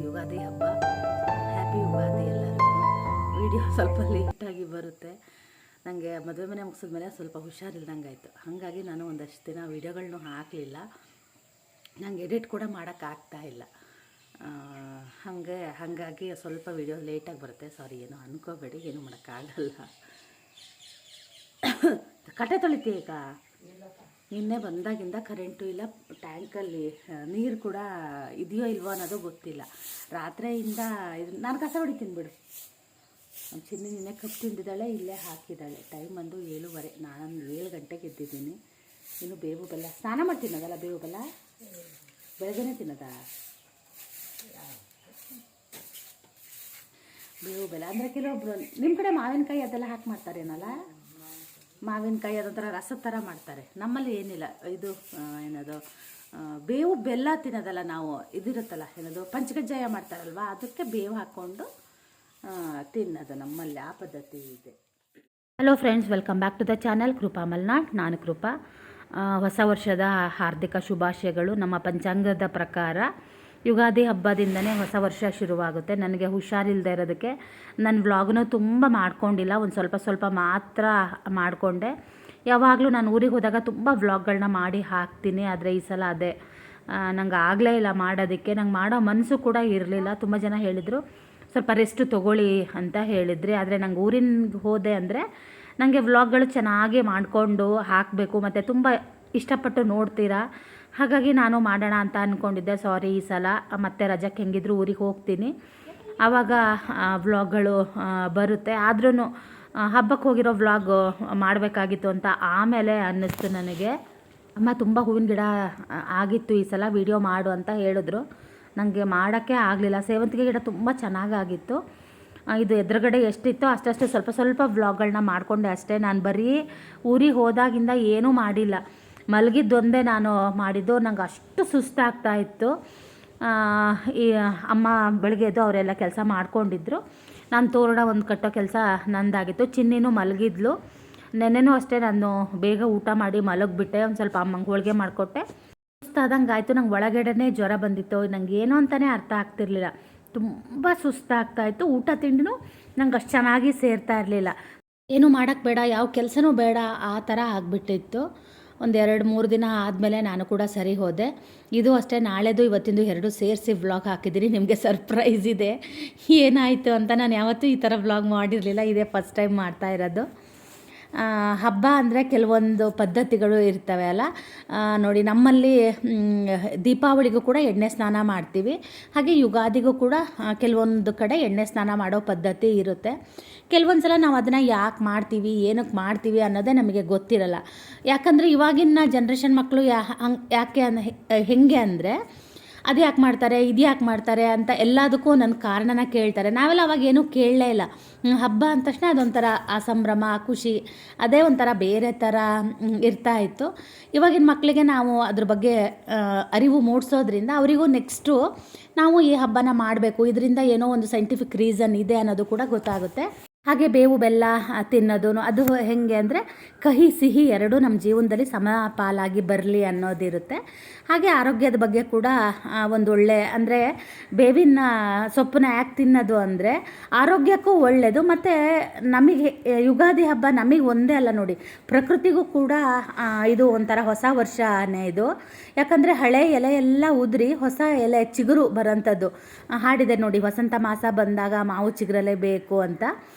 ಯುಗಾದಿ ಹಬ್ಬ. ಹ್ಯಾಪಿ ಯುಗಾದಿ ಎಲ್ಲರಿಗೂ. ವಿಡಿಯೋ ಸ್ವಲ್ಪ ಲೇಟಾಗಿ ಬರುತ್ತೆ. ನನಗೆ ಮದುವೆ ಮನೆ ಮುಗಿಸಿದ್ಮೇಲೆ ಸ್ವಲ್ಪ ಹುಷಾರಿಲ್ದಂಗೆ ಆಯಿತು. ಹಾಗಾಗಿ ನಾನು ಒಂದಷ್ಟು ದಿನ ವೀಡಿಯೋಗಳನ್ನೂ ಹಾಕಲಿಲ್ಲ. ನಂಗೆ ಎಡಿಟ್ ಕೂಡ ಮಾಡೋಕ್ಕಾಗ್ತಾ ಇಲ್ಲ. ಹಾಗಾಗಿ ಸ್ವಲ್ಪ ವೀಡಿಯೋ ಲೇಟಾಗಿ ಬರುತ್ತೆ. ಸಾರಿ, ಏನೋ ಅನ್ಕೋಬೇಡಿ, ಏನೂ ಮಾಡೋಕ್ಕಾಗಲ್ಲ. ಕಟ್ಟೆ ತೊಳಿತೀಗ. ನಿನ್ನೆ ಬಂದಾಗಿಂದ ಕರೆಂಟು ಇಲ್ಲ, ಟ್ಯಾಂಕಲ್ಲಿ ನೀರು ಕೂಡ ಇದೆಯೋ ಇಲ್ವೋ ಅನ್ನೋದು ಗೊತ್ತಿಲ್ಲ. ರಾತ್ರಿಯಿಂದ ನಾನು ಕಸ ಹೊಡಿತೀನಿ ಬಿಡು. ನಮ್ಮ ಚಿನ್ನಿ ನಿನ್ನೆ ಕಪ್ಪು ತಿಂದಿದ್ದಾಳೆ, ಇಲ್ಲೇ ಹಾಕಿದ್ದಾಳೆ. ಟೈಮ್ ಬಂದು 7:15. ನಾನು 7 ಗಂಟೆಗೆ ಎದ್ದಿದ್ದೀನಿ. ಇನ್ನು ಬೇವು ಬೆಲ್ಲ ಸ್ನಾನ ಮಾಡಿ ತಿನ್ನೋದಲ್ಲ, ಬೇವು ಬೆಲ್ಲ ಬೆಳಗ್ಗೆನೇ ತಿನ್ನೋದಾ? ಬೇವು ಬೆಲ್ಲ ಅಂದರೆ ಕೆಲವೊಬ್ರು ನಿಮ್ಮ ಕಡೆ ಮಾವಿನಕಾಯಿ ಅದೆಲ್ಲ ಹಾಕಿ ಮಾಡ್ತಾರೇನಲ್ಲ. ಮಾವಿನಕಾಯಿ ಅದೊಂಥರ ರಸದ ಥರ ಮಾಡ್ತಾರೆ. ನಮ್ಮಲ್ಲಿ ಏನಿಲ್ಲ. ಇದು ಏನದು ಬೇವು ಬೆಲ್ಲ ತಿನ್ನೋದಲ್ಲ, ನಾವು ಇದಿರುತ್ತಲ್ಲ ಏನದು ಪಂಚಕಜ್ಜಾಯ ಮಾಡ್ತಾರಲ್ವ, ಅದಕ್ಕೆ ಬೇವು ಹಾಕ್ಕೊಂಡು ತಿನ್ನೋದು. ನಮ್ಮಲ್ಲಿ ಆ ಪದ್ಧತಿ ಇದೆ. Hello friends, welcome back to the channel Krupa Malnad. ನಾನು ಕೃಪಾ. ಹೊಸ ವರ್ಷದ ಹಾರ್ದಿಕ ಶುಭಾಶಯಗಳು. ನಮ್ಮ ಪಂಚಾಂಗದ ಪ್ರಕಾರ ಯುಗಾದಿ ಹಬ್ಬದಿಂದನೇ ಹೊಸ ವರ್ಷ ಶುರುವಾಗುತ್ತೆ. ನನಗೆ ಹುಷಾರಿಲ್ಲದೆ ಇರೋದಕ್ಕೆ ನನ್ನ ವ್ಲಾಗ್ನೂ ತುಂಬ ಮಾಡ್ಕೊಂಡಿಲ್ಲ, ಒಂದು ಸ್ವಲ್ಪ ಮಾತ್ರ ಮಾಡಿಕೊಂಡೆ. ಯಾವಾಗಲೂ ನಾನು ಊರಿಗೆ ಹೋದಾಗ ತುಂಬ ವ್ಲಾಗ್ಗಳನ್ನ ಮಾಡಿ ಹಾಕ್ತೀನಿ, ಆದರೆ ಈ ಸಲ ಅದೇ ನಂಗೆ ಆಗಲೇ ಇಲ್ಲ ಮಾಡೋದಕ್ಕೆ. ನಂಗೆ ಮಾಡೋ ಮನಸ್ಸು ಕೂಡ ಇರಲಿಲ್ಲ. ತುಂಬ ಜನ ಹೇಳಿದರು ಸ್ವಲ್ಪ ರೆಸ್ಟ್ ತೊಗೊಳ್ಳಿ ಅಂತ ಹೇಳಿದ್ರಿ. ಆದರೆ ನಂಗೆ ಊರಿಗೆ ಹೋದೆ ಅಂದರೆ ನನಗೆ ವ್ಲಾಗ್ಗಳು ಚೆನ್ನಾಗಿ ಮಾಡಿಕೊಂಡು ಹಾಕಬೇಕು, ಮತ್ತು ತುಂಬ ಇಷ್ಟಪಟ್ಟು ನೋಡ್ತೀರಾ. ಹಾಗಾಗಿ ನಾನು ಮಾಡೋಣ ಅಂತ ಅಂದ್ಕೊಂಡಿದ್ದೆ. ಸಾರಿ, ಈ ಸಲ ಮತ್ತೆ ರಜಕ್ಕೆ ಹೆಂಗಿದ್ರು ಊರಿಗೆ ಹೋಗ್ತೀನಿ, ಆವಾಗ ವ್ಲಾಗ್ಗಳು ಬರುತ್ತೆ. ಆದ್ರೂ ಹಬ್ಬಕ್ಕೆ ಹೋಗಿರೋ ವ್ಲಾಗ್ ಮಾಡಬೇಕಾಗಿತ್ತು ಅಂತ ಆಮೇಲೆ ಅನ್ನಿಸ್ತು ನನಗೆ. ಅಮ್ಮ ತುಂಬ ಹೂವಿನ ಗಿಡ ಆಗಿತ್ತು ಈ ಸಲ, ವಿಡಿಯೋ ಮಾಡು ಅಂತ ಹೇಳಿದ್ರು. ನನಗೆ ಮಾಡೋಕ್ಕೆ ಆಗಲಿಲ್ಲ. ಸೇವಂತಿಗೆ ಗಿಡ ತುಂಬ ಚೆನ್ನಾಗಾಗಿತ್ತು. ಇದು ಎದುರುಗಡೆ ಎಷ್ಟಿತ್ತೋ ಅಷ್ಟಷ್ಟು ಸ್ವಲ್ಪ ವ್ಲಾಗ್ಗಳನ್ನ ಮಾಡಿಕೊಂಡೆ ಅಷ್ಟೇ. ನಾನು ಬರೀ ಊರಿಗೆ ಹೋದಾಗಿಂದ ಏನೂ ಮಾಡಿಲ್ಲ. ಮಲಗಿದ್ದೊಂದೇ ನಾನು ಮಾಡಿದ್ದು. ನಂಗೆ ಅಷ್ಟು ಸುಸ್ತಾಗ್ತಾಯಿತ್ತು. ಈ ಅಮ್ಮ ಬೆಳಗ್ಗೆ ಎದ್ದು ಅವರೆಲ್ಲ ಕೆಲಸ ಮಾಡ್ಕೊಂಡಿದ್ರು. ನಾನು ತೋರಣ ಒಂದು ಕಟ್ಟೋ ಕೆಲಸ ನಂದಾಗಿತ್ತು. ಚಿನ್ನಿನೂ ಮಲಗಿದ್ಲು. ನೆನ್ನೆನೂ ಅಷ್ಟೇ ನಾನು ಬೇಗ ಊಟ ಮಾಡಿ ಮಲಗಿಬಿಟ್ಟೆ. ಒಂದು ಸ್ವಲ್ಪ ಅಮ್ಮಂಗೆ ಹೋಳಿಗೆ ಮಾಡಿಕೊಟ್ಟೆ. ಸುಸ್ತಾದಂಗೆ ಆಯಿತು. ನಂಗೆ ಒಳಗಡೆನೇ ಜ್ವರ ಬಂದಿತ್ತು. ನಂಗೆ ಏನೋ ಅಂತಲೇ ಅರ್ಥ ಆಗ್ತಿರ್ಲಿಲ್ಲ. ತುಂಬ ಸುಸ್ತಾಗ್ತಾಯಿತ್ತು. ಊಟ ತಿಂಡಿನೂ ನಂಗೆ ಅಷ್ಟು ಚೆನ್ನಾಗಿ ಸೇರ್ತಾ ಇರಲಿಲ್ಲ. ಏನೂ ಮಾಡೋಕ್ಕೆ ಬೇಡ, ಯಾವ ಕೆಲಸನೂ ಬೇಡ, ಆ ಥರ ಆಗಿಬಿಟ್ಟಿತ್ತು. ಒಂದು 2-3 ದಿನ ಆದಮೇಲೆ ನಾನು ಕೂಡ ಸರಿ ಹೋದೆ. ಇದು ಅಷ್ಟೇ, ನಾಳೆದು ಇವತ್ತಿಂದು 2 ಸೇರಿಸಿ ವ್ಲಾಗ್ ಹಾಕಿದ್ದೀನಿ. ನಿಮಗೆ ಸರ್ಪ್ರೈಸ್ ಇದೆ. ಏನಾಯಿತು ಅಂತ ನಾನು ಯಾವತ್ತೂ ಈ ಥರ ವ್ಲಾಗ್ ಮಾಡಿರಲಿಲ್ಲ, ಇದೇ ಫಸ್ಟ್ ಟೈಮ್ ಮಾಡ್ತಾ ಇರೋದು. ಹಬ್ಬ ಅಂದರೆ ಕೆಲವೊಂದು ಪದ್ಧತಿಗಳು ಇರ್ತವೆ ಅಲ್ಲ. ನೋಡಿ, ನಮ್ಮಲ್ಲಿ ದೀಪಾವಳಿಗೂ ಕೂಡ ಎಣ್ಣೆ ಸ್ನಾನ ಮಾಡ್ತೀವಿ. ಹಾಗೆ ಯುಗಾದಿಗೂ ಕೂಡ ಕೆಲವೊಂದು ಕಡೆ ಎಣ್ಣೆ ಸ್ನಾನ ಮಾಡೋ ಪದ್ಧತಿ ಇರುತ್ತೆ. ಕೆಲವೊಂದು ಸಲ ನಾವು ಅದನ್ನು ಯಾಕೆ ಮಾಡ್ತೀವಿ, ಏನಕ್ಕೆ ಮಾಡ್ತೀವಿ ಅನ್ನೋದೇ ನಮಗೆ ಗೊತ್ತಿರಲ್ಲ. ಯಾಕಂದರೆ ಇವಾಗಿನ ಜನ್ರೇಷನ್ ಮಕ್ಕಳು ಯಾಕೆ ಹೆಂಗೆ ಅಂದರೆ ಅದು ಯಾಕೆ ಮಾಡ್ತಾರೆ, ಇದು ಯಾಕೆ ಮಾಡ್ತಾರೆ ಅಂತ ಎಲ್ಲದಕ್ಕೂ ನನ್ನ ಕಾರಣನ ಕೇಳ್ತಾರೆ. ನಾವೆಲ್ಲ ಅವಾಗ ಏನೂ ಕೇಳಲೇ ಇಲ್ಲ. ಹಬ್ಬ ಅಂದ ತಕ್ಷಣ ಅದೊಂಥರ ಆ ಸಂಭ್ರಮ, ಖುಷಿ, ಅದೇ ಒಂಥರ ಬೇರೆ ಥರ ಇರ್ತಾಯಿತ್ತು. ಇವಾಗಿನ ಮಕ್ಕಳಿಗೆ ನಾವು ಅದ್ರ ಬಗ್ಗೆ ಅರಿವು ಮೂಡಿಸೋದ್ರಿಂದ ಅವರಿಗೂ ನೆಕ್ಸ್ಟು ನಾವು ಈ ಹಬ್ಬನ ಮಾಡಬೇಕು, ಇದರಿಂದ ಏನೋ ಒಂದು ಸೈಂಟಿಫಿಕ್ ರೀಸನ್ ಇದೆ ಅನ್ನೋದು ಕೂಡ ಗೊತ್ತಾಗುತ್ತೆ. ಹಾಗೆ ಬೇವು ಬೆಲ್ಲ ತಿನ್ನೋದು ಅದು ಹೇಗೆ ಅಂದರೆ ಕಹಿ ಸಿಹಿ ಎರಡೂ ನಮ್ಮ ಜೀವನದಲ್ಲಿ ಸಮಪಾಲಾಗಿ ಬರಲಿ ಅನ್ನೋದಿರುತ್ತೆ. ಹಾಗೆ ಆರೋಗ್ಯದ ಬಗ್ಗೆ ಕೂಡ ಒಂದೊಳ್ಳೆ ಅಂದರೆ ಬೇವಿನ ಸೊಪ್ಪನ್ನ ಯಾಕೆ ತಿನ್ನೋದು ಅಂದರೆ ಆರೋಗ್ಯಕ್ಕೂ ಒಳ್ಳೆಯದು. ಮತ್ತು ನಮಗೆ ಯುಗಾದಿ ಹಬ್ಬ ನಮಗೆ ಒಂದೇ ಅಲ್ಲ ನೋಡಿ, ಪ್ರಕೃತಿಗೂ ಕೂಡ ಇದು ಒಂಥರ ಹೊಸ ವರ್ಷನೇ ಇದು. ಯಾಕಂದರೆ ಹಳೆ ಎಲೆ ಎಲ್ಲ ಉದುರಿ ಹೊಸ ಎಲೆ ಚಿಗುರು ಬರೋಂಥದ್ದು. ಹಾಡಿದೆ ನೋಡಿ, ವಸಂತ ಮಾಸ ಬಂದಾಗ ಮಾವು ಚಿಗುರಲೇಬೇಕು ಅಂತ.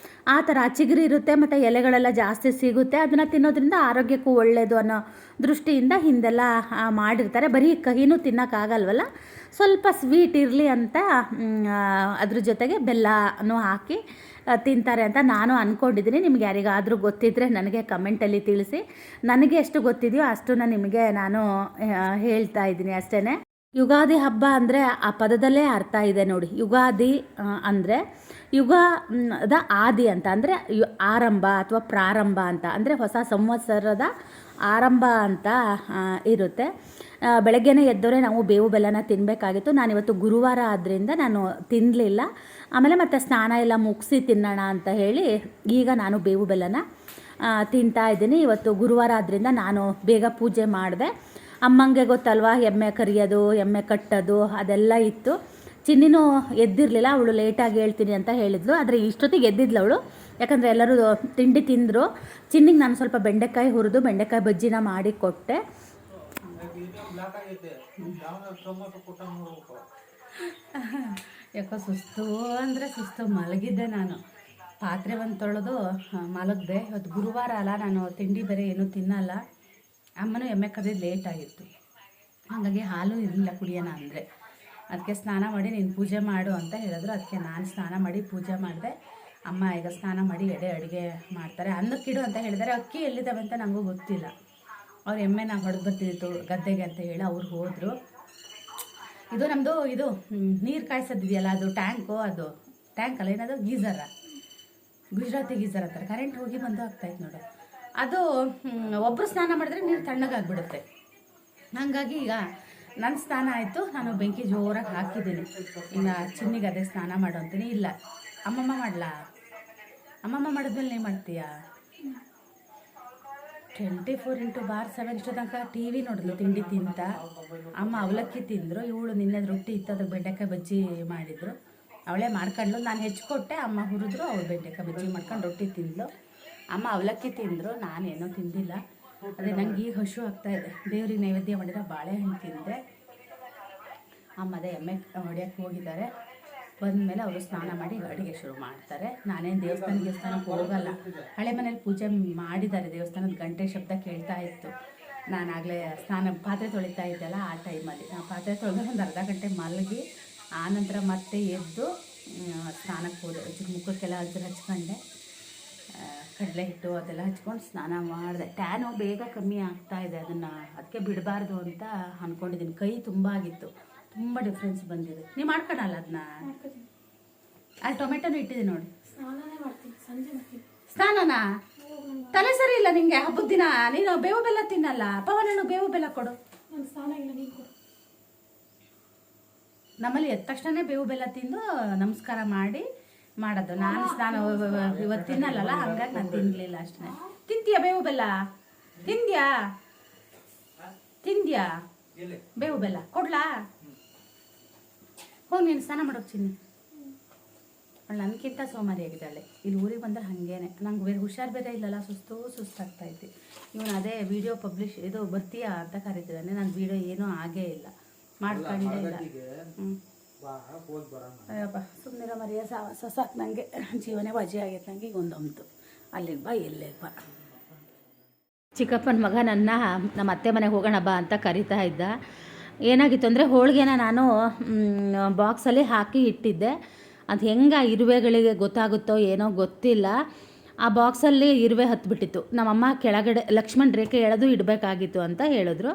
ಆ ಥರ ಚಿಗುರು ಇರುತ್ತೆ ಮತ್ತು ಎಲೆಗಳೆಲ್ಲ ಜಾಸ್ತಿ ಸಿಗುತ್ತೆ. ಅದನ್ನು ತಿನ್ನೋದ್ರಿಂದ ಆರೋಗ್ಯಕ್ಕೂ ಒಳ್ಳೆಯದು ಅನ್ನೋ ದೃಷ್ಟಿಯಿಂದ ಹಿಂದೆಲ್ಲ ಮಾಡಿರ್ತಾರೆ. ಬರೀ ಕಹಿನೂ ತಿನ್ನೋಕ್ಕಾಗಲ್ವಲ್ಲ, ಸ್ವಲ್ಪ ಸ್ವೀಟ್ ಇರಲಿ ಅಂತ ಅದ್ರ ಜೊತೆಗೆ ಬೆಲ್ಲನೂ ಹಾಕಿ ತಿಂತಾರೆ ಅಂತ ನಾನು ಅಂದ್ಕೊಂಡಿದ್ದೀನಿ. ನಿಮ್ಗೆ ಯಾರಿಗಾದರೂ ಗೊತ್ತಿದ್ದರೆ ನನಗೆ ಕಮೆಂಟಲ್ಲಿ ತಿಳಿಸಿ. ನನಗೆ ಎಷ್ಟು ಗೊತ್ತಿದೆಯೋ ಅಷ್ಟನ್ನು ನಿಮಗೆ ನಾನು ಹೇಳ್ತಾ ಇದ್ದೀನಿ ಅಷ್ಟೇ. ಯುಗಾದಿ ಹಬ್ಬ ಅಂದರೆ ಆ ಪದದಲ್ಲೇ ಅರ್ಥ ಇದೆ ನೋಡಿ. ಯುಗಾದಿ ಅಂದರೆ ಯುಗದ ಆದಿ ಅಂತ, ಅಂದರೆ ಆರಂಭ ಅಥವಾ ಪ್ರಾರಂಭ ಅಂತ, ಅಂದರೆ ಹೊಸ ಸಂವತ್ಸರದ ಆರಂಭ ಅಂತ ಇರುತ್ತೆ. ಬೆಳಗ್ಗೆನೇ ಎದ್ದವರೆ ನಾವು ಬೇವು ಬೆಲ್ಲನ ತಿನ್ನಬೇಕಾಗಿತ್ತು. ನಾನಿವತ್ತು ಗುರುವಾರ ಆದ್ದರಿಂದ ನಾನು ತಿನ್ನಲಿಲ್ಲ. ಆಮೇಲೆ ಮತ್ತೆ ಸ್ನಾನ ಎಲ್ಲ ಮುಗಿಸಿ ತಿನ್ನೋಣ ಅಂತ ಹೇಳಿ ಈಗ ನಾನು ಬೇವು ಬೆಲ್ಲನ ತಿಂತಾ ಇದ್ದೀನಿ. ಇವತ್ತು ಗುರುವಾರ ಆದ್ದರಿಂದ ನಾನು ಬೇಗ ಪೂಜೆ ಮಾಡಿದೆ. ಅಮ್ಮಂಗೆ ಗೊತ್ತಲ್ವ, ಎಮ್ಮೆ ಕರಿಯೋದು, ಎಮ್ಮೆ ಕಟ್ಟೋದು ಅದೆಲ್ಲ ಇತ್ತು. ಚಿನ್ನಿನೂ ಎದ್ದಿರಲಿಲ್ಲ, ಅವಳು ಲೇಟಾಗಿ ಹೇಳ್ತೀನಿ ಅಂತ ಹೇಳಿದ್ಲು. ಆದರೆ ಇಷ್ಟೊತ್ತಿಗೆ ಎದ್ದಿದ್ಲು ಅವಳು, ಯಾಕಂದರೆ ಎಲ್ಲರೂ ತಿಂಡಿ ತಿಂದರು. ಚಿನ್ನಿಗೆ ನಾನು ಸ್ವಲ್ಪ ಬೆಂಡೆಕಾಯಿ ಹುರಿದು ಬೆಂಡೆಕಾಯಿ ಬಜ್ಜಿನ ಮಾಡಿ ಕೊಟ್ಟೆ. ಯಾಕೋ ಸುಸ್ತು ಅಂದರೆ ಸುಸ್ತು, ಮಲಗಿದ್ದೆ ನಾನು. ಪಾತ್ರೆ ಒಂದು ತೊಳೆದು ಮಲಗಿದೆ. ಇವತ್ತು ಗುರುವಾರ ಅಲ್ಲ, ನಾನು ತಿಂಡಿ ಬೇರೆ ಏನೂ ತಿನ್ನಲ್ಲ. ಅಮ್ಮನೂ ಎಮ್ಮೆ ಕರೆದು ಲೇಟಾಗಿತ್ತು, ಹಾಗಾಗಿ ಹಾಲು ಇರಲಿಲ್ಲ ಕುಡಿಯೋಣ ಅಂದರೆ. ಅದಕ್ಕೆ ಸ್ನಾನ ಮಾಡಿ ನೀನು ಪೂಜೆ ಮಾಡು ಅಂತ ಹೇಳಿದ್ರು. ಅದಕ್ಕೆ ನಾನು ಸ್ನಾನ ಮಾಡಿ ಪೂಜೆ ಮಾಡಿದೆ. ಅಮ್ಮ ಈಗ ಸ್ನಾನ ಮಾಡಿ ಅಡುಗೆ ಮಾಡ್ತಾರೆ. ಅನ್ನಕ್ಕಿಡು ಅಂತ ಹೇಳಿದ್ದಾರೆ. ಅಕ್ಕಿ ಎಲ್ಲಿದ್ದಾವೆ ಅಂತ ನನಗೂ ಗೊತ್ತಿಲ್ಲ. ಅವ್ರು ಎಮ್ಮೆ ನಾವು ಹೊಡೆದು ಬರ್ತಿತ್ತು ಗದ್ದೆಗೆ ಅಂತ ಹೇಳಿ ಅವ್ರು ಹೋದರು. ಇದು ನಮ್ಮದು ಇದು ನೀರು ಕಾಯಿಸೋದಿದೆಯಲ್ಲ, ಅದು ಟ್ಯಾಂಕು, ಅದು ಟ್ಯಾಂಕ್ ಅಲ್ಲ, ಏನದು ಗೀಝರ, ಗುಜರಾತಿ ಗೀಝರ್ ಅಂತಾರೆ. ಕರೆಂಟ್ ಹೋಗಿ ಬಂದು ಆಗ್ತಾಯಿತ್ತು ನೋಡು. ಅದು ಒಬ್ಬರು ಸ್ನಾನ ಮಾಡಿದ್ರೆ ನೀರು ತಣ್ಣಗಾಗ್ಬಿಡುತ್ತೆ. ಹಾಗಾಗಿ ಈಗ ನನ್ನ ಸ್ನಾನ ಆಯಿತು, ನಾನು ಬೆಂಕಿ ಜೋರಾಗಿ ಹಾಕಿದ್ದೀನಿ. ಇನ್ನು ಚಿನ್ನಿಗೆ ಅದೇ ಸ್ನಾನ ಮಾಡು ಅಂತೀನಿ. ಇಲ್ಲ ಅಮ್ಮಮ್ಮ ಮಾಡಲಾ, ಅಮ್ಮಮ್ಮ ಮಾಡಿದ್ಮೇಲೆ ನೀವು ಮಾಡ್ತೀಯಾ? 24/7 ಇಷ್ಟು ತನಕ ಟಿ ವಿ ನೋಡಿದ್ಲು ತಿಂಡಿ ತಿಂತ. ಅಮ್ಮ ಅವಲಕ್ಕಿ ತಿಂದರು, ಇವಳು ನಿನ್ನೆ ರೊಟ್ಟಿ ಇತ್ತು, ಅದಕ್ಕೆ ಬೆಂಡೆಕಾಯಿ ಬಜ್ಜಿ ಮಾಡಿದರು. ಅವಳೇ ಮಾಡ್ಕೊಂಡ್ಲು, ನಾನು ಹೆಚ್ಚಿಕೊಟ್ಟೆ, ಅಮ್ಮ ಹುರಿದ್ರು, ಅವಳು ಬೆಂಡೆಕಾಯಿ ಬಜ್ಜಿ ಮಾಡ್ಕೊಂಡು ರೊಟ್ಟಿ ತಿಂದ್ಲು. ಅಮ್ಮ ಅವಲಕ್ಕಿ ತಿಂದರು, ನಾನೇನೂ ತಿಂದಿಲ್ಲ. ಅದೇ ನಂಗೆ ಈಗ ಹಸು ಆಗ್ತಾಯಿದೆ. ದೇವ್ರಿಗೆ ನೈವೇದ್ಯ ಮಾಡಿರೋ ಬಾಳೆಹಣ್ಣು ತಿಂದೆ. ಅಮ್ಮ ಅದೇ ಎಮ್ಮೆ ಹೊಡೆಯೋಕ್ಕೆ ಹೋಗಿದ್ದಾರೆ. ಬಂದಮೇಲೆ ಅವರು ಸ್ನಾನ ಮಾಡಿ ಅಡುಗೆ ಶುರು ಮಾಡ್ತಾರೆ. ನಾನೇನು ದೇವಸ್ಥಾನಕ್ಕೆ ಹೋಗಲ್ಲ. ಹಳೆ ಮನೇಲಿ ಪೂಜೆ ಮಾಡಿದ್ದಾರೆ, ದೇವಸ್ಥಾನದ ಗಂಟೆ ಶಬ್ದ ಕೇಳ್ತಾ ಇತ್ತು. ನಾನಾಗಲೇ ಪಾತ್ರೆ ತೊಳಿತಾ ಇದ್ದಲ್ಲ, ಆ ಟೈಮಲ್ಲಿ ನಾನು ಪಾತ್ರೆ ತೊಳೆದ್ರೆ ಒಂದು ಅರ್ಧ ಗಂಟೆ ಮಲಗಿ ಆನಂತರ ಮತ್ತೆ ಎದ್ದು ಸ್ನಾನಕ್ಕೆ ಹೋದೆ. ಮುಖಕ್ಕೆಲ್ಲ ಹಸಿರು ಹಚ್ಕೊಂಡೆ, ಕಡಲೆ ಹಿಟ್ಟು ಅದೆಲ್ಲ ಹಚ್ಕೊಂಡು ಸ್ನಾನ ಮಾಡಿದೆ. ಟ್ಯಾನು ಬೇಗ ಕಮ್ಮಿ ಆಗ್ತಾಯಿದೆ, ಅದಕ್ಕೆ ಬಿಡಬಾರ್ದು ಅಂತ ಅಂದ್ಕೊಂಡಿದ್ದೀನಿ. ಕೈ ತುಂಬ ಆಗಿತ್ತು, ತುಂಬ ಡಿಫ್ರೆನ್ಸ್ ಬಂದಿದೆ. ನೀವು ಮಾಡ್ಕೊಳಲ್ಲ ಅದನ್ನ? ಅಲ್ಲಿ ಟೊಮೆಟೊನು ಇಟ್ಟಿದ್ದೀನಿ ನೋಡಿ. ಸ್ನಾನನಾ? ತಲೆ ಸರಿ ಇಲ್ಲ ನಿಂಗೆ ಹಬ್ಬದ ದಿನ. ನೀನು ಬೇವು ಬೆಲ್ಲ ತಿನ್ನಲ್ಲ. ಪವನಣ್ಣು ಬೇವು ಬೆಲ್ಲ ಕೊಡು. ನಮ್ಮಲ್ಲಿ ಎದ್ದ ತಕ್ಷಣ ಬೇವು ಬೆಲ್ಲ ತಿಂದು ನಮಸ್ಕಾರ ಮಾಡಿ ಮಾಡೋದು. ನಾನು ಸ್ನಾನ ಇವತ್ತು ತಿನ್ನಲ್ಲ, ಹಂಗಾಗಿ ನಾನು ತಿನ್ನಲಿಲ್ಲ ಅಷ್ಟೇ. ತಿಂತೀಯಾ ಬೇವು ಬೆಲ್ಲ? ತಿಂದ್ಯಾ ಬೇವು ಬೆಲ್ಲ ಕೊಡ್ಲಾ? ಹೋಗಿ ನೀನು ಸ್ನಾನ ಮಾಡೋಕೆ ಚಿನ್ನಿ. ಅವಳು ನನಗಿಂತ ಸೋಮಾರಿ ಆಗಿದ್ದಾಳೆ. ಇಲ್ಲಿ ಊರಿಗೆ ಬಂದರೆ ಹಾಗೇನೆ. ನಂಗೆ ಬೇರೆ ಹುಷಾರು ಬೇರೆ ಇಲ್ಲಲ್ಲ, ಸುಸ್ತಾಗ್ತೈತಿ. ಇವನು ಅದೇ ವಿಡಿಯೋ ಇದು ಬರ್ತೀಯಾ ಅಂತ ಕರೀತಿದ್ದಾನೆ. ನಾನು ವಿಡಿಯೋ ಏನೂ ಆಗೇ ಇಲ್ಲ, ಮಾಡ್ಕೊಂಡೇ ಇಲ್ಲ. ಅಯ್ಯಪ್ಪ ಸುಮ್ಮನೆ ಮರಿಯ ಸಾಕು ನನಗೆ. ಜೀವನೇ ವಜೆ ಆಗೈತೆ ನನಗೆ. ಈಗ ಒಂದೊಂದು ಅಲ್ಲಿಗೆ ಬಾ, ಇಲ್ಲಿಗೆ ಬಾ. ಚಿಕ್ಕಪ್ಪನ ಮಗ ನಮ್ಮ ಅತ್ತೆ ಮನೆಗೆ ಹೋಗೋಣ ಬಾ ಅಂತ ಕರಿತಾ ಇದ್ದ. ಏನಾಗಿತ್ತು ಅಂದರೆ ಹೋಳಿಗೆನ ನಾನು ಬಾಕ್ಸಲ್ಲಿ ಹಾಕಿ ಇಟ್ಟಿದ್ದೆ. ಅದು ಹೆಂಗೆ ಇರುವೆಗಳಿಗೆ ಗೊತ್ತಾಗುತ್ತೋ ಏನೋ ಗೊತ್ತಿಲ್ಲ, ಆ ಬಾಕ್ಸಲ್ಲಿ ಇರುವೆ ಹತ್ಬಿಟ್ಟಿತ್ತು. ನಮ್ಮಮ್ಮ ಕೆಳಗಡೆ ಲಕ್ಷ್ಮಣ ರೇಖೆ ಎಳೆದು ಇಡಬೇಕಾಗಿತ್ತು ಅಂತ ಹೇಳಿದ್ರು.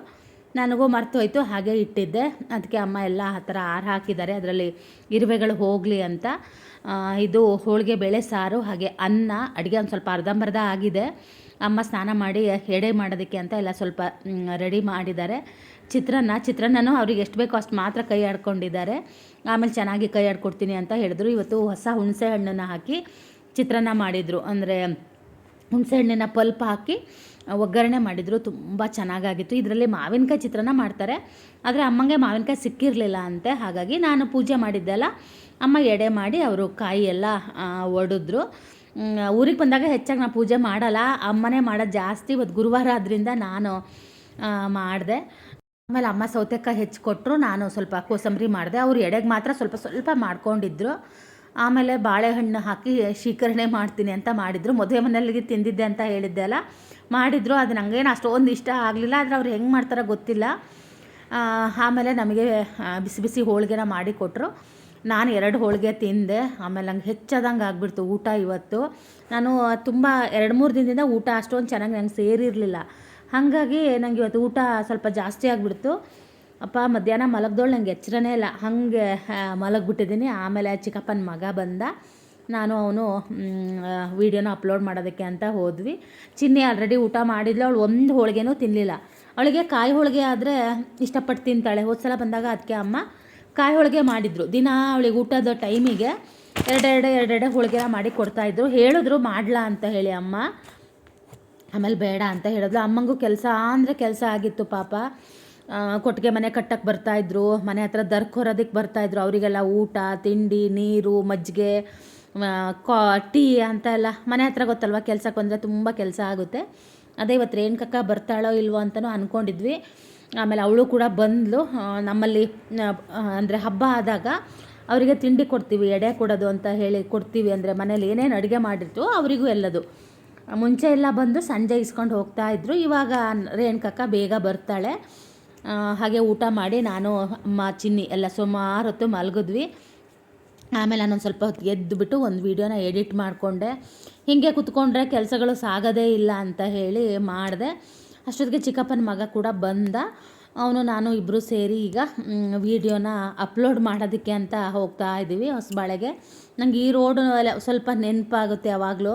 ನನಗೂ ಮರ್ತೋಯ್ತು, ಹಾಗೆ ಇಟ್ಟಿದ್ದೆ. ಅದಕ್ಕೆ ಅಮ್ಮ ಎಲ್ಲ ಆ ಥರ ಹಾಕಿದ್ದಾರೆ, ಅದರಲ್ಲಿ ಇರುವೆಗಳು ಹೋಗಲಿ ಅಂತ. ಇದು ಹೋಳಿಗೆ ಬೇಳೆ ಸಾರು ಹಾಗೆ ಅನ್ನ. ಅಡುಗೆ ಒಂದು ಸ್ವಲ್ಪ ಅರ್ಧಂಬರ್ಧ ಆಗಿದೆ. ಅಮ್ಮ ಸ್ನಾನ ಮಾಡಿ ಎಡೆ ಮಾಡೋದಕ್ಕೆ ಅಂತ ಎಲ್ಲ ಸ್ವಲ್ಪ ರೆಡಿ ಮಾಡಿದ್ದಾರೆ. ಚಿತ್ರಾನ್ನನೂ ಅವ್ರಿಗೆ ಎಷ್ಟು ಬೇಕೋ ಅಷ್ಟು ಮಾತ್ರ ಕೈ ಆಡ್ಕೊಂಡಿದ್ದಾರೆ. ಆಮೇಲೆ ಚೆನ್ನಾಗಿ ಕೈ ಆಡ್ಕೊಡ್ತೀನಿ ಅಂತ ಹೇಳಿದ್ರು. ಇವತ್ತು ಹೊಸ ಹುಣಸೆ ಹಣ್ಣನ್ನು ಹಾಕಿ ಚಿತ್ರಾನ್ನ ಮಾಡಿದರು. ಅಂದರೆ ಹುಣಸೆ ಹಣ್ಣಿನ ಪಲ್ಪ್ ಹಾಕಿ ಒಗ್ಗರಣೆ ಮಾಡಿದರು. ತುಂಬ ಚೆನ್ನಾಗಾಗಿತ್ತು. ಇದರಲ್ಲಿ ಮಾವಿನಕಾಯಿ ಚಿತ್ರಾನ್ನ ಮಾಡ್ತಾರೆ, ಆದರೆ ಅಮ್ಮಂಗೆ ಮಾವಿನಕಾಯಿ ಸಿಕ್ಕಿರಲಿಲ್ಲ ಅಂತೆ. ಹಾಗಾಗಿ ನಾನು ಪೂಜೆ ಮಾಡಿದ್ದೆಲ್ಲ ಅಮ್ಮ ಎಡೆ ಮಾಡಿ ಅವರು ಕಾಯಿ ಎಲ್ಲ ಒಡೆದ್ರು. ಊರಿಗೆ ಬಂದಾಗ ಹೆಚ್ಚಾಗಿ ನಾನು ಪೂಜೆ ಮಾಡಲ್ಲ, ಅಮ್ಮನೇ ಮಾಡೋದು ಜಾಸ್ತಿ. ಇವತ್ತು ಗುರುವಾರ ಆದ್ದರಿಂದ ನಾನು ಮಾಡಿದೆ. ಆಮೇಲೆ ಅಮ್ಮ ಸೌತೆಕಾಯಿ ಹೆಚ್ಚಿಕೊಟ್ರು, ನಾನು ಸ್ವಲ್ಪ ಕೋಸಂಬರಿ ಮಾಡಿದೆ. ಅವರು ಎಡೆಗೆ ಮಾತ್ರ ಸ್ವಲ್ಪ ಮಾಡ್ಕೊಂಡಿದ್ರು. ಆಮೇಲೆ ಬಾಳೆಹಣ್ಣು ಹಾಕಿ ಶೀಕರಣೆ ಮಾಡ್ತೀನಿ ಅಂತ ಮಾಡಿದರು. ಮದುವೆ ಮನೆಯಲ್ಲಿಗೆ ತಿಂದಿದ್ದೆ ಅಂತ ಹೇಳಿದ್ದೆ ಅಲ್ಲ, ಮಾಡಿದರು. ಅದು ನನಗೇನು ಅಷ್ಟೊಂದು ಇಷ್ಟ ಆಗಲಿಲ್ಲ, ಆದರೆ ಅವ್ರು ಹೆಂಗೆ ಮಾಡ್ತಾರೋ ಗೊತ್ತಿಲ್ಲ. ಆಮೇಲೆ ನಮಗೆ ಬಿಸಿ ಬಿಸಿ ಹೋಳಿಗೆನ ಮಾಡಿ ಕೊಟ್ಟರು. ನಾನು 2 ಹೋಳಿಗೆ ತಿಂದೆ. ಆಮೇಲೆ ನಂಗೆ ಹೆಚ್ಚಾದಂಗೆ ಆಗಿಬಿಡ್ತು ಊಟ ಇವತ್ತು. ನಾನು ತುಂಬ 2-3 ದಿನದಿಂದ ಊಟ ಅಷ್ಟೊಂದು ಚೆನ್ನಾಗಿ ನಂಗೆ ಸೇರಿರಲಿಲ್ಲ. ಹಾಗಾಗಿ ನನಗೆ ಇವತ್ತು ಊಟ ಸ್ವಲ್ಪ ಜಾಸ್ತಿ ಆಗಿಬಿಡ್ತು. ಮಧ್ಯಾಹ್ನ ಮಲಗ್ದೋಳು ನಂಗೆ ಎಚ್ಚರನೇ ಇಲ್ಲ, ಹಾಗೆ ಮಲಗಿಬಿಟ್ಟಿದ್ದೀನಿ. ಆಮೇಲೆ ಚಿಕ್ಕಪ್ಪನ ಮಗ ಬಂದ, ನಾನು ಅವನು ವೀಡಿಯೋನ ಅಪ್ಲೋಡ್ ಮಾಡೋದಕ್ಕೆ ಅಂತ ಹೋದ್ವಿ. ಚಿನ್ನಿ ಆಲ್ರೆಡಿ ಊಟ ಮಾಡಿದ್ಲು, ಅವಳು ಒಂದು ಹೋಳಿಗೆನೂ ತಿನ್ನಲಿಲ್ಲ. ಅವಳಿಗೆ ಕಾಯಿ ಹೋಳಿಗೆ ಆದರೆ ಇಷ್ಟಪಟ್ಟು ತಿಂತಾಳೆ. ಹೋದ ಸಲ ಬಂದಾಗ ಅದಕ್ಕೆ ಅಮ್ಮ ಕಾಯಿ ಹೋಳಿಗೆ ಮಾಡಿದರು. ದಿನ ಅವಳಿಗೆ ಊಟದ ಟೈಮಿಗೆ ಎರಡೆರಡೆ ಹೋಳಿಗೆನ ಮಾಡಿ ಕೊಡ್ತಾಯಿದ್ರು. ಹೇಳಿದ್ರು ಮಾಡಲಾ ಅಂತ ಹೇಳಿ ಅಮ್ಮ, ಆಮೇಲೆ ಬೇಡ ಅಂತ ಹೇಳಿದ್ಲು. ಅಮ್ಮಂಗೂ ಕೆಲಸ ಅಂದರೆ ಕೆಲಸ ಆಗಿತ್ತು ಪಾಪ. ಕೊಟ್ಟಿಗೆ ಮನೆ ಕಟ್ಟಕ್ಕೆ ಬರ್ತಾಯಿದ್ರು, ಮನೆ ಹತ್ರ ದರ್ಕ್ ಹೊರೋದಕ್ಕೆ ಬರ್ತಾಯಿದ್ರು. ಅವರಿಗೆಲ್ಲ ಊಟ ತಿಂಡಿ ನೀರು ಮಜ್ಜಿಗೆ ಟೀ ಅಂತ ಎಲ್ಲ ಮನೆ ಹತ್ರ ಗೊತ್ತಲ್ವ, ಕೆಲಸಕ್ಕೆ ಬಂದರೆ ತುಂಬ ಕೆಲಸ ಆಗುತ್ತೆ. ಅದೇ ಇವತ್ತು ರೇಣುಕಕ್ಕ ಬರ್ತಾಳೋ ಇಲ್ವೋ ಅಂತಲೂ ಅಂದ್ಕೊಂಡಿದ್ವಿ. ಆಮೇಲೆ ಅವಳು ಕೂಡ ಬಂದಳು. ನಮ್ಮಲ್ಲಿ ಅಂದರೆ ಹಬ್ಬ ಆದಾಗ ಅವರಿಗೆ ತಿಂಡಿ ಕೊಡ್ತೀವಿ, ಎಡೆ ಕೊಡೋದು ಅಂತ ಹೇಳಿ ಕೊಡ್ತೀವಿ. ಅಂದರೆ ಮನೇಲಿ ಏನೇನು ಅಡುಗೆ ಮಾಡಿರ್ತೀವೋ ಅವರಿಗೂ ಎಲ್ಲದು. ಮುಂಚೆ ಎಲ್ಲ ಬಂದು ಸಂಜೆ ಇಸ್ಕೊಂಡು ಹೋಗ್ತಾಯಿದ್ರು. ಇವಾಗ ರೇಣುಕಕ್ಕ ಬೇಗ ಬರ್ತಾಳೆ. ಹಾಗೆ ಊಟ ಮಾಡಿ ನಾನು ಅಮ್ಮ ಚಿನ್ನಿ ಎಲ್ಲ ಸುಮಾರು ಹೊತ್ತು ಮಲಗಿದ್ವಿ. ಆಮೇಲೆ ನಾನೊಂದು ಸ್ವಲ್ಪ ಹೊತ್ತು ಎದ್ದುಬಿಟ್ಟು ಒಂದು ವೀಡಿಯೋನ ಎಡಿಟ್ ಮಾಡಿಕೊಂಡೆ. ಹೀಗೆ ಕುತ್ಕೊಂಡ್ರೆ ಕೆಲಸಗಳು ಸಾಗೋದೇ ಇಲ್ಲ ಅಂತ ಹೇಳಿ ಮಾಡಿದೆ. ಅಷ್ಟೊತ್ತಿಗೆ ಚಿಕ್ಕಪ್ಪನ ಮಗ ಕೂಡ ಬಂದ. ಅವನು ನಾನು ಇಬ್ಬರು ಸೇರಿ ಈಗ ವೀಡಿಯೋನ ಅಪ್ಲೋಡ್ ಮಾಡೋದಕ್ಕೆ ಅಂತ ಹೋಗ್ತಾ ಇದ್ದೀವಿ ಹೊಸಬಾಳೆಗೆ. ನನಗೆ ಈ ರೋಡು ಸ್ವಲ್ಪ ನೆನಪಾಗುತ್ತೆ ಯಾವಾಗಲೂ.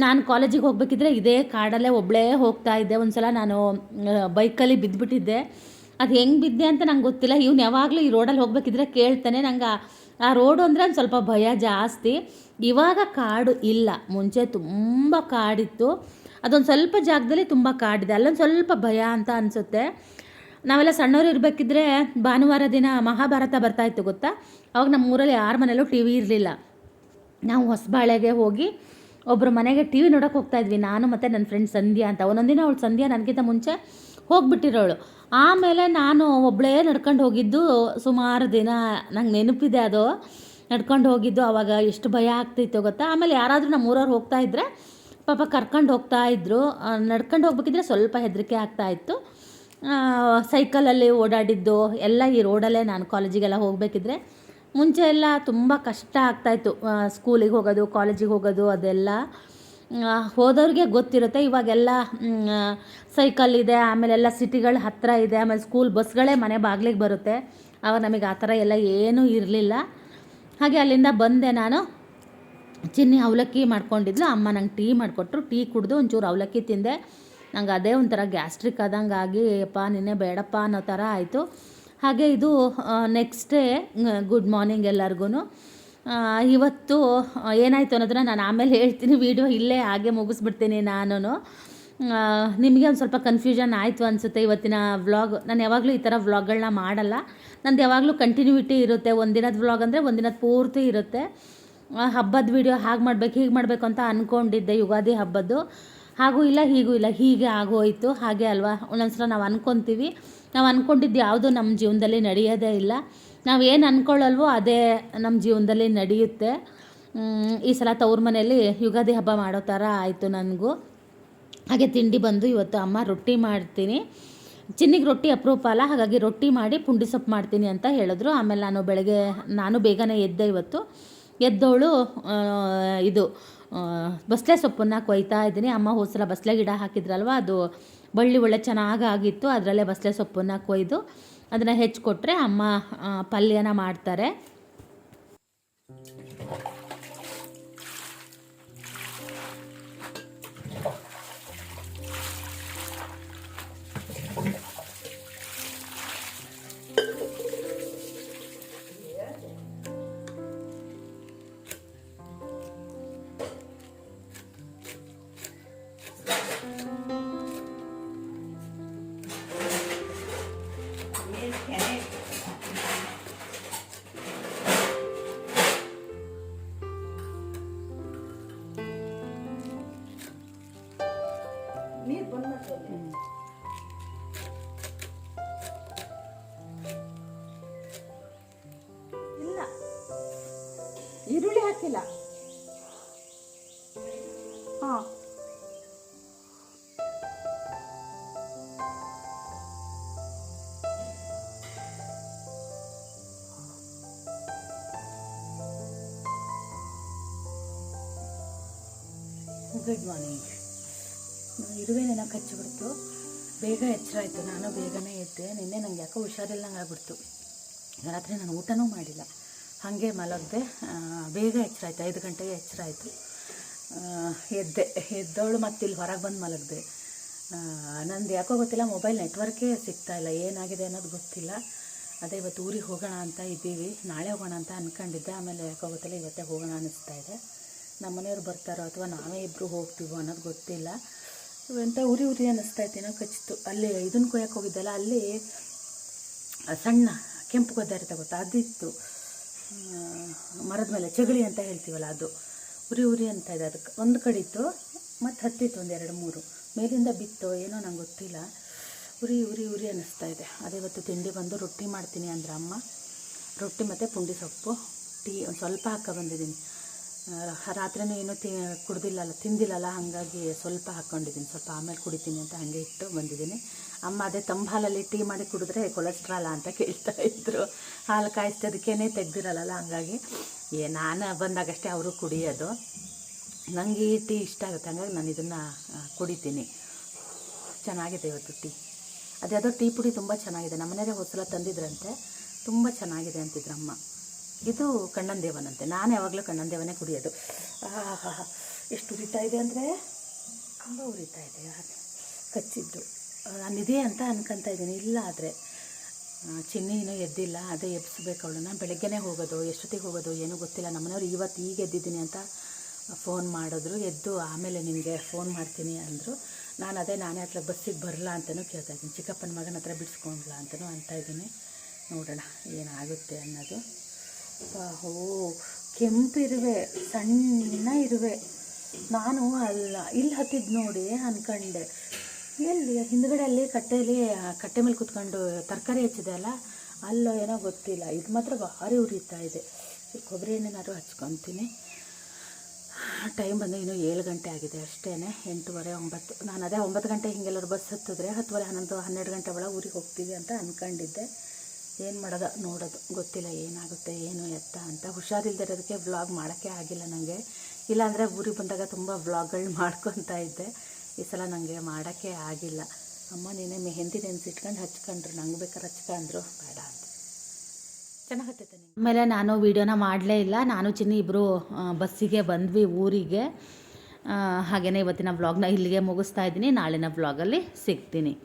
ನಾನು ಕಾಲೇಜಿಗೆ ಹೋಗ್ಬೇಕಿದ್ರೆ ಇದೇ ಕಾಡಲ್ಲೇ ಒಬ್ಬಳೇ ಹೋಗ್ತಾ ಇದ್ದೆ. ಒಂದು ಸಲ ನಾನು ಬೈಕಲ್ಲಿ ಬಿದ್ದುಬಿಟ್ಟಿದ್ದೆ. ಅದು ಹೆಂಗೆ ಬಿದ್ದೆ ಅಂತ ನಂಗೆ ಗೊತ್ತಿಲ್ಲ. ಇವ್ನು ಯಾವಾಗಲೂ ಈ ರೋಡಲ್ಲಿ ಹೋಗ್ಬೇಕಿದ್ರೆ ಕೇಳ್ತಾನೆ. ನಂಗೆ ಆ ರೋಡು ಅಂದರೆ ಒಂದು ಸ್ವಲ್ಪ ಭಯ ಜಾಸ್ತಿ. ಇವಾಗ ಕಾಡು ಇಲ್ಲ, ಮುಂಚೆ ತುಂಬ ಕಾಡಿತ್ತು. ಅದೊಂದು ಸ್ವಲ್ಪ ಜಾಗದಲ್ಲಿ ತುಂಬ ಕಾಡಿದೆ, ಅಲ್ಲೊಂದು ಸ್ವಲ್ಪ ಭಯ ಅಂತ ಅನಿಸುತ್ತೆ. ನಾವೆಲ್ಲ ಸಣ್ಣವರು ಇರಬೇಕಿದ್ರೆ ಭಾನುವಾರ ದಿನ ಮಹಾಭಾರತ ಬರ್ತಾಯಿತ್ತು ಗೊತ್ತಾ. ಅವಾಗ ನಮ್ಮ ಊರಲ್ಲಿ ಯಾರ ಮನೇಲೂ ಟಿ ವಿ ಇರಲಿಲ್ಲ. ನಾವು ಹೊಸಬಾಳೆಗೆ ಹೋಗಿ ಒಬ್ಬರು ಮನೆಗೆ ಟಿ ವಿ ನೋಡೋಕೆ ಹೋಗ್ತಾಯಿದ್ವಿ, ನಾನು ಮತ್ತು ನನ್ನ ಫ್ರೆಂಡ್ ಸಂಧ್ಯಾ ಅಂತ. ಒಂದೊಂದಿನ ಅವಳು ಸಂಧ್ಯಾ ನನಗಿಂತ ಮುಂಚೆ ಹೋಗಿಬಿಟ್ಟಿರೋಳು. ಆಮೇಲೆ ನಾನು ಒಬ್ಬಳೇ ನಡ್ಕೊಂಡು ಹೋಗಿದ್ದು ಸುಮಾರು ದಿನ ನಂಗೆ ನೆನಪಿದೆ. ಅದು ನಡ್ಕೊಂಡು ಹೋಗಿದ್ದು ಆವಾಗ ಎಷ್ಟು ಭಯ ಆಗ್ತಿತ್ತು ಗೊತ್ತಾ. ಆಮೇಲೆ ಯಾರಾದರೂ ನಮ್ಮ ಊರವ್ರು ಹೋಗ್ತಾಯಿದ್ರೆ ಪಾಪ ಕರ್ಕೊಂಡು ಹೋಗ್ತಾಯಿದ್ರು. ನಡ್ಕೊಂಡು ಹೋಗ್ಬೇಕಿದ್ರೆ ಸ್ವಲ್ಪ ಹೆದರಿಕೆ ಆಗ್ತಾಯಿತ್ತು. ಸೈಕಲಲ್ಲಿ ಓಡಾಡಿದ್ದು ಎಲ್ಲ ಈ ರೋಡಲ್ಲೇ ನಾನು ಕಾಲೇಜಿಗೆಲ್ಲ ಹೋಗಬೇಕಿದ್ರೆ. ಮುಂಚೆ ಎಲ್ಲ ತುಂಬ ಕಷ್ಟ ಆಗ್ತಾಯಿತ್ತು ಸ್ಕೂಲಿಗೆ ಹೋಗೋದು ಕಾಲೇಜಿಗೆ ಹೋಗೋದು. ಅದೆಲ್ಲ ಹೋದವ್ರಿಗೆ ಗೊತ್ತಿರುತ್ತೆ. ಇವಾಗೆಲ್ಲ ಸೈಕಲ್ ಇದೆ, ಆಮೇಲೆಲ್ಲ ಸಿಟಿಗಳ ಹತ್ತಿರ ಇದೆ, ಆಮೇಲೆ ಸ್ಕೂಲ್ ಬಸ್ಗಳೇ ಮನೆ ಬಾಗಿಲಿಗೆ ಬರುತ್ತೆ. ಆವಾಗ ನಮಗೆ ಆ ಥರ ಎಲ್ಲ ಏನೂ ಇರಲಿಲ್ಲ. ಹಾಗೆ ಅಲ್ಲಿಂದ ಬಂದೆ ನಾನು. ಚಿನ್ನಿ ಅವಲಕ್ಕಿ ಮಾಡ್ಕೊಂಡಿದ್ಲು, ಅಮ್ಮ ನಂಗೆ ಟೀ ಮಾಡಿಕೊಟ್ರು. ಟೀ ಕುಡಿದು ಒಂಚೂರು ಅವಲಕ್ಕಿ ತಿಂದೆ. ನಂಗೆ ಅದೇ ಒಂಥರ ಗ್ಯಾಸ್ಟ್ರಿಕ್ ಆದಂಗೆ ಆಗಿ ಅಪ್ಪ ನಿನ್ನೆ ಬೇಡಪ್ಪ ಅನ್ನೋ ಥರ ಆಯಿತು. ಹಾಗೆ ಇದು ನೆಕ್ಸ್ಟ್ ಡೇ ಗುಡ್ ಮಾರ್ನಿಂಗ್ ಎಲ್ಲರಿಗೂ. ಇವತ್ತು ಏನಾಯಿತು ಅನ್ನೋದನ್ನ ನಾನು ಆಮೇಲೆ ಹೇಳ್ತೀನಿ. ವೀಡಿಯೋ ಇಲ್ಲೇ ಹಾಗೆ ಮುಗಿಸ್ಬಿಡ್ತೀನಿ ನಾನು. ನಿಮಗೆ ಒಂದು ಸ್ವಲ್ಪ ಕನ್ಫ್ಯೂಷನ್ ಆಯಿತು ಅನಿಸುತ್ತೆ ಇವತ್ತಿನ ವ್ಲಾಗ್. ನಾನು ಯಾವಾಗಲೂ ಈ ಥರ ವ್ಲಾಗ್ಗಳನ್ನ ಮಾಡಲ್ಲ. ನಂದು ಯಾವಾಗಲೂ ಕಂಟಿನ್ಯೂಟಿ ಇರುತ್ತೆ. ಒಂದಿನದ ವ್ಲಾಗ್ ಅಂದರೆ ಒಂದಿನದ ಪೂರ್ತಿ ಇರುತ್ತೆ. ಹಬ್ಬದ ವೀಡಿಯೋ ಹಾಗೆ ಮಾಡಬೇಕು ಹೀಗೆ ಮಾಡಬೇಕು ಅಂತ ಅಂದ್ಕೊಂಡಿದ್ದೆ ಯುಗಾದಿ ಹಬ್ಬದ್ದು. ಹಾಗೂ ಇಲ್ಲ ಹೀಗೂ ಇಲ್ಲ, ಹೀಗೆ ಆಗೋಯಿತು. ಹಾಗೆ ಅಲ್ವಾ, ಒಂದೊಂದ್ಸಲ ನಾವು ಅಂದ್ಕೊತೀವಿ. ನಾವು ಅಂದ್ಕೊಂಡಿದ್ದು ಯಾವುದೂ ನಮ್ಮ ಜೀವನದಲ್ಲಿ ನಡೆಯೋದೇ ಇಲ್ಲ. ನಾವು ಏನು ಅಂದ್ಕೊಳ್ಳಲ್ವೋ ಅದೇ ನಮ್ಮ ಜೀವನದಲ್ಲಿ ನಡೆಯುತ್ತೆ. ಈ ಸಲ ತವ್ರ ಮನೆಯಲ್ಲಿ ಯುಗಾದಿ ಹಬ್ಬ ಮಾಡೋ ಥರ ಆಯಿತು ನನಗೂ. ಹಾಗೆ ತಿಂಡಿ ಬಂದು ಇವತ್ತು ಅಮ್ಮ ರೊಟ್ಟಿ ಮಾಡ್ತೀನಿ. ಚಿನ್ನಿಗೆ ರೊಟ್ಟಿ ಅಪರೂಪ ಅಲ್ಲ, ಹಾಗಾಗಿ ರೊಟ್ಟಿ ಮಾಡಿ ಪುಂಡಿ ಸೊಪ್ಪು ಮಾಡ್ತೀನಿ ಅಂತ ಹೇಳಿದ್ರು. ಆಮೇಲೆ ನಾನು ಬೇಗನೆ ಎದ್ದೆ ಇವತ್ತು. ಎದ್ದವಳು ಇದು ಬಸಳೆ ಸೊಪ್ಪನ್ನು ಕೊಯ್ತಾ ಇದ್ದೀನಿ. ಅಮ್ಮ ಹೋದ ಸಲ ಬಸಳೆ ಗಿಡ ಹಾಕಿದ್ರಲ್ವ, ಅದು ಬಳ್ಳಿ ಒಳ್ಳೆ ಚೆನ್ನಾಗಾಗಿತ್ತು. ಅದರಲ್ಲೇ ಬಸಳೆ ಸೊಪ್ಪನ್ನು ಕೊಯ್ದು ಅದನ್ನು ಹೆಚ್ಚಿಕೊಟ್ರೆ ಅಮ್ಮ ಪಲ್ಯನ ಮಾಡ್ತಾರೆ. ಇಲ್ಲ ಈರುಳ್ಳಿ ಹಾಕಿಲ್ಲ. ಹಾಂ ಗುಡ್ ಮಾರ್ನಿಂಗ್. ಇರುವೆನೇನೋ ಕಚ್ಚಿಬಿಡ್ತು. ಬೇಗ ಎಚ್ಚರ ಆಯಿತು. ನಾನು ಬೇಗನೆ ಎದ್ದೆ. ನಿನ್ನೆ ನನಗೆ ಯಾಕೋ ಹುಷಾರಿಲ್ಲಂಗೆ ಆಗ್ಬಿಡ್ತು. ರಾತ್ರಿ ನಾನು ಊಟನೂ ಮಾಡಿಲ್ಲ, ಹಾಗೆ ಮಲಗಿದೆ. ಬೇಗ ಎಚ್ಚರ ಆಯಿತು, 5 ಗಂಟೆಗೆ ಎಚ್ಚರ ಆಯಿತು. ಎದ್ದವಳು ಮತ್ತೆ ಇಲ್ಲಿ ಹೊರಗೆ ಬಂದು ಮಲಗಿದೆ. ನಂದು ಯಾಕೋ ಗೊತ್ತಿಲ್ಲ, ಮೊಬೈಲ್ ನೆಟ್ವರ್ಕೇ ಸಿಗ್ತಾಯಿಲ್ಲ. ಏನಾಗಿದೆ ಅನ್ನೋದು ಗೊತ್ತಿಲ್ಲ. ಅದೇ ಇವತ್ತು ಊರಿಗೆ ಹೋಗೋಣ ಅಂತ ಇದ್ದೀವಿ. ನಾಳೆ ಹೋಗೋಣ ಅಂತ ಅಂದ್ಕೊಂಡಿದ್ದೆ. ಆಮೇಲೆ ಯಾಕೋ ಗೊತ್ತಿಲ್ಲ, ಇವತ್ತೇ ಹೋಗೋಣ ಅನ್ನಿಸ್ತಾ ಇದೆ. ನಮ್ಮ ಮನೆಯವ್ರು ಬರ್ತಾರೋ ಅಥವಾ ನಾವೇ ಇಬ್ಬರು ಹೋಗ್ತೀವೋ ಅನ್ನೋದು ಗೊತ್ತಿಲ್ಲ. ಎಂಥ ಉರಿ ಅನ್ನಿಸ್ತಾ ಇತ್ತು. ಏನೋ ಕಚ್ಚಿತು. ಅಲ್ಲಿ ಇದನ್ನು ಕೊಯ್ಯಕ್ಕೆ ಹೋಗಿದ್ದಲ್ಲ, ಅಲ್ಲಿ ಸಣ್ಣ ಕೆಂಪು ಗದ್ದೆ ಇರುತ್ತೆ ಗೊತ್ತಾ, ಅದಿತ್ತು. ಮರದ ಮೇಲೆ ಚಗಳಿ ಅಂತ ಹೇಳ್ತೀವಲ್ಲ ಅದು ಉರಿ ಉರಿ ಅಂತ ಇದೆ. ಅದಕ್ಕೆ ಒಂದು ಕಡಿತು ಮತ್ತು ಹತ್ತಿತ್ತು ಒಂದು 2-3 ಮೇಲಿಂದ ಬಿತ್ತು, ಏನೋ ನಂಗೆ ಗೊತ್ತಿಲ್ಲ. ಉರಿ ಉರಿ ಉರಿ ಅನ್ನಿಸ್ತಾ ಇದೆ. ಅದೇ ಇವತ್ತು ತಿಂಡಿ ಬಂದು ರೊಟ್ಟಿ ಮಾಡ್ತೀನಿ ಅಂದ್ರೆ ಅಮ್ಮ, ರೊಟ್ಟಿ ಮತ್ತು ಪುಂಡಿ ಸೊಪ್ಪು, ಟೀ ಒಂದು ಸ್ವಲ್ಪ ಬಂದಿದ್ದೀನಿ. ರಾತ್ರಿನೂ ಏನೂ ಕುಡ್ದಿಲ್ಲಲ್ಲ, ತಿಂದಿಲ್ಲಲ್ಲ, ಹಾಗಾಗಿ ಸ್ವಲ್ಪ ಹಾಕ್ಕೊಂಡಿದ್ದೀನಿ. ಸ್ವಲ್ಪ ಆಮೇಲೆ ಕುಡಿತೀನಿ ಅಂತ ಹಾಗೆ ಇಟ್ಟು ಬಂದಿದ್ದೀನಿ. ಅಮ್ಮ ಅದೇ ತಂಬ ಹಾಲಲ್ಲಿ ಟೀ ಮಾಡಿ ಕುಡಿದ್ರೆ ಕೊಲೆಸ್ಟ್ರಾಲ ಅಂತ ಕೇಳ್ತಾ ಇದ್ದರು. ಹಾಲು ಕಾಯಿಸ್ತದಕ್ಕೇ ತೆಗ್ದಿರಲ್ಲ, ಹಂಗಾಗಿ ನಾನು ಬಂದಾಗಷ್ಟೇ ಅವರು ಕುಡಿಯೋದು. ನನಗೆ ಈ ಟೀ ಇಷ್ಟ ಆಗುತ್ತೆ, ಹಂಗಾಗಿ ನಾನು ಇದನ್ನು ಕುಡಿತೀನಿ. ಚೆನ್ನಾಗಿದೆ ಇವತ್ತು ಟೀ. ಅದ್ಯಾವುದೋ ಟೀ ಪುಡಿ ತುಂಬ ಚೆನ್ನಾಗಿದೆ, ನಮ್ಮನೆಯೇ ಹೊಸಲ ತಂದಿದ್ರಂತೆ, ತುಂಬ ಚೆನ್ನಾಗಿದೆ ಅಂತಿದ್ರಮ್ಮ. ಇದು ಕಣ್ಣನ ದೇವನಂತೆ. ನಾನು ಯಾವಾಗಲೂ ಕಣ್ಣನ ದೇವನೇ ಕುಡಿಯೋದು. ಎಷ್ಟು ಉರಿತಾ ಇದೆ ಅಂದರೆ ತುಂಬ ಉರಿತಾ ಇದೆ. ಕಚ್ಚಿದ್ದು ನಾನಿದೆ ಅಂತ ಅನ್ಕೊತಾ ಇದ್ದೀನಿ. ಇಲ್ಲ ಆದರೆ ಚಿನ್ನಿ ಇನ್ನೂ ಎದ್ದಿಲ್ಲ, ಅದೇ ಎಬ್ಬಿಸ್ಬೇಕು ಅವಳನ್ನು. ಬೆಳಗ್ಗೆನೇ ಹೋಗೋದು, ಎಷ್ಟೊತ್ತಿಗೆ ಹೋಗೋದು ಏನೂ ಗೊತ್ತಿಲ್ಲ. ನಮ್ಮನೆಯವ್ರು ಇವತ್ತು ಈಗ ಎದ್ದಿದ್ದೀನಿ ಅಂತ ಫೋನ್ ಮಾಡಿದ್ರು. ಎದ್ದು ಆಮೇಲೆ ನಿನಗೆ ಫೋನ್ ಮಾಡ್ತೀನಿ ಅಂದರು. ನಾನೇ ಹತ್ರ ಬಸ್ಸಿಗೆ ಬರಲ್ಲ ಅಂತಲೂ ಕೇಳ್ತಾ ಇದ್ದೀನಿ. ಚಿಕ್ಕಪ್ಪನ ಮಗನ ಹತ್ರ ಬಿಡಿಸ್ಕೊಂಡ್ಲ ಅಂತಲೂ ಅಂತಾಯಿದ್ದೀನಿ. ನೋಡೋಣ ಏನಾಗುತ್ತೆ ಅನ್ನೋದು. ಓ ಕೆಂಪಿರುವೆ, ಸಣ್ಣ ಇರುವೆ. ನಾನು ಇಲ್ಲಿ ಹತ್ತಿದ್ದು ನೋಡಿ ಅಂದ್ಕೊಂಡೆ, ಎಲ್ಲಿ ಹಿಂದ್ಗಡೆ ಅಲ್ಲಿ ಕಟ್ಟೆ ಮೇಲೆ ಕುತ್ಕೊಂಡು ತರಕಾರಿ ಹೆಚ್ಚಿದೆ ಅಲ್ಲ, ಅಲ್ಲೋ ಏನೋ ಗೊತ್ತಿಲ್ಲ. ಇದು ಮಾತ್ರ ಭಾರಿ ಉರಿತಾ ಇದೆ. ಕೊಬ್ಬರಿ ಎಣ್ಣೆನಾದ್ರು ಹಚ್ಕೊತೀನಿ. ಟೈಮ್ ಬಂದು ಇನ್ನೂ 7 ಗಂಟೆ ಆಗಿದೆ ಅಷ್ಟೇ, 8:30 9. ನಾನು ಅದೇ 9 ಗಂಟೆ ಹಿಂಗೆಲ್ಲರೂ ಬಸ್ ಹತ್ತಿದ್ರೆ 10:30 11 12 ಗಂಟೆ ಒಳಗೆ ಊರಿಗೆ ಹೋಗ್ತೀವಿ ಅಂತ ಅಂದ್ಕೊಂಡಿದ್ದೆ. ಏನು ಮಾಡೋದು ನೋಡೋದು, ಗೊತ್ತಿಲ್ಲ ಏನಾಗುತ್ತೆ ಏನು ಎತ್ತ ಅಂತ. ಹುಷಾರಿಲ್ದಿರೋದಕ್ಕೆ ವ್ಲಾಗ್ ಮಾಡೋಕ್ಕೆ ಆಗಿಲ್ಲ ನನಗೆ. ಇಲ್ಲಾಂದರೆ ಊರಿಗೆ ಬಂದಾಗ ತುಂಬ ವ್ಲಾಗ್ಗಳು ಮಾಡ್ಕೊತಾ ಇದ್ದೆ. ಈ ಸಲ ನನಗೆ ಮಾಡೋಕ್ಕೆ ಆಗಿಲ್ಲ. ಅಮ್ಮ ನೀನೇ ಮೆಹಂದಿ ನೆನೆಸಿಟ್ಕೊಂಡು ಹಚ್ಕೊಂಡ್ರು, ನಂಗೆ ಬೇಕಾದ್ರೆ ಹಚ್ಕೊಂಡ್ರು, ಬೇಡ ಅಂತ. ಚೆನ್ನಾಗತ್ತೈತೆ. ಆಮೇಲೆ ನಾನು ವೀಡಿಯೋನ ಮಾಡಲೇ ಇಲ್ಲ. ನಾನು ಚಿನ್ನಿ ಇಬ್ಬರು ಬಸ್ಸಿಗೆ ಬಂದ್ವಿ ಊರಿಗೆ. ಹಾಗೆಯೇ ಇವತ್ತಿನ ವ್ಲಾಗ್ನ ಇಲ್ಲಿಗೆ ಮುಗಿಸ್ತಾ ಇದ್ದೀನಿ. ನಾಳಿನ ವ್ಲಾಗಲ್ಲಿ ಸಿಗ್ತೀನಿ.